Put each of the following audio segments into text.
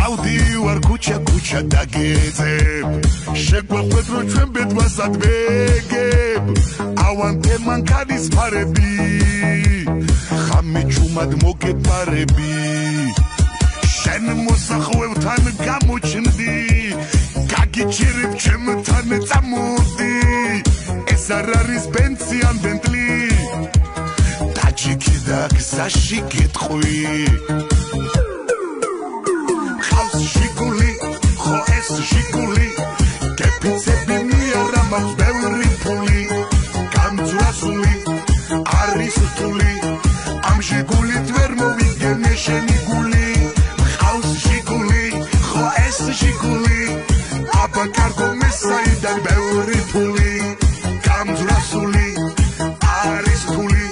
დავდივარ ქუჩა დაგეძებ შეგვახვედრო ჩვენ ბედვას ადვეგებ ავანტე მანქანის ფარები ხამე ჩუმად მოგეპარები შენ მოსახვევთან გამოჩნდი გაგიჩერებ ჩემთან წამოდი ეს არ არის ბენცი ან ბენტლი დაჭიქი და გზაში გეტყვი შიკული, ხო ეს შიკული კეფიცები მიარა მაქვს ბევრი ფული გამძვრასული არის რთული ამ შიკულით ვერ მოვიგენე შენი გული მყავს შიკული, ხო ეს შიკული აბა კარგო მესაიდან ბევრი ფული გამძვრასული არის რთული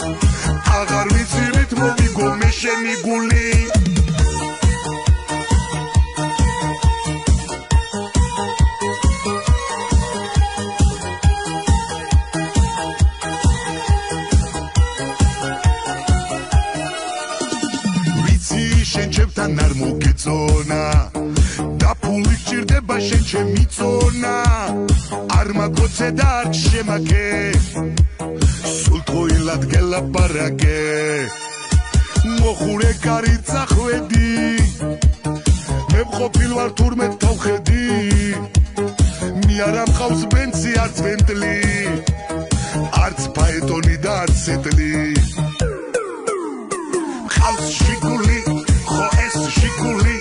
აღარ ვიცი რით მოვიგო მე შენი გული შენ ჩემთან არ მოგეწონა და ფული გჭირდება შენ ჩემი წონა არ მაგოცე და არ შემაკე სულ თოილად გელაპარაკე მოხურე კარით წახვედი მე მყოფილ ვარ თურმე თავხედი მე არა მყავს ბენცი არც ბენტლი არც ფაეტონი და არც სეტლი მყავს შიკული შიკული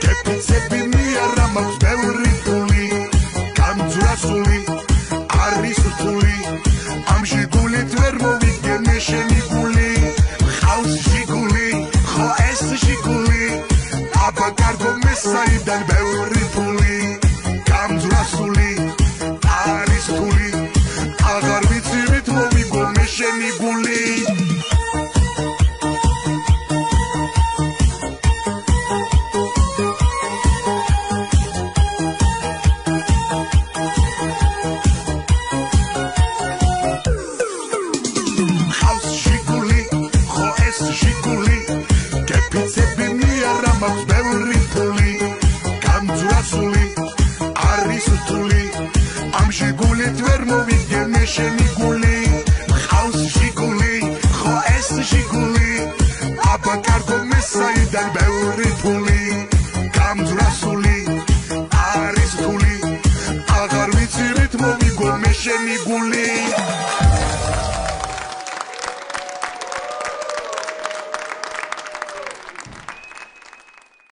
კეფიცები მიარა მაქვს ბევრი ფული გამძვრასული არის რთული ამ შიკულით ვერ მოვიგენე შენი გული მყავს შიკული ხო ეს შიკული აბა კარგო მესაიდან ბევრი ფული გამძვრასული არის რთული აღარ ვიცი რით მოვიგო მე შენი გული შიკული კეფიცები მიარა მაქვს ბევრი ფული გამძვრასული არის რთული ამ შიკულით ვერ მოვიგენე შენი გული მყავს შიკული ხო ეს შიკული აბა კარგო მესაიდან ბევრი ფული გამძვრასული არის რთული აღარ ვიცი რით მოვიგო მე შენი გული